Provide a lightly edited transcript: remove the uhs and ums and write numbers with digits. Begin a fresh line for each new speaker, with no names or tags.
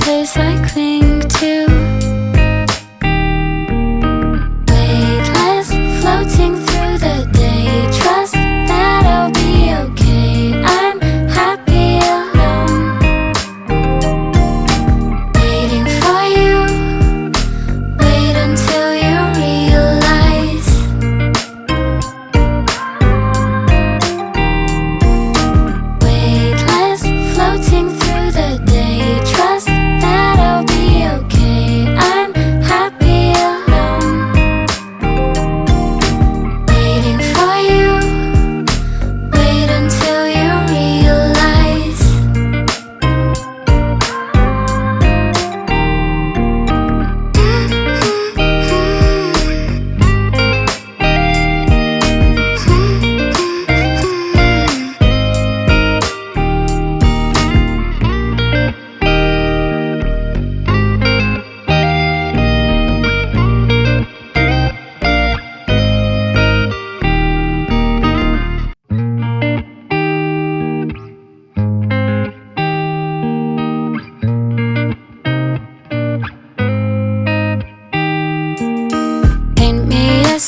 place I cling to. Weightless, floating through the day. Trust that I'll be okay. I'm happy alone. Waiting for you. Wait until you realize. Weightless, floating through the day. Trust that I'll be okay. I'm happy alone. Waiting for you. Wait until you realize. Paint me a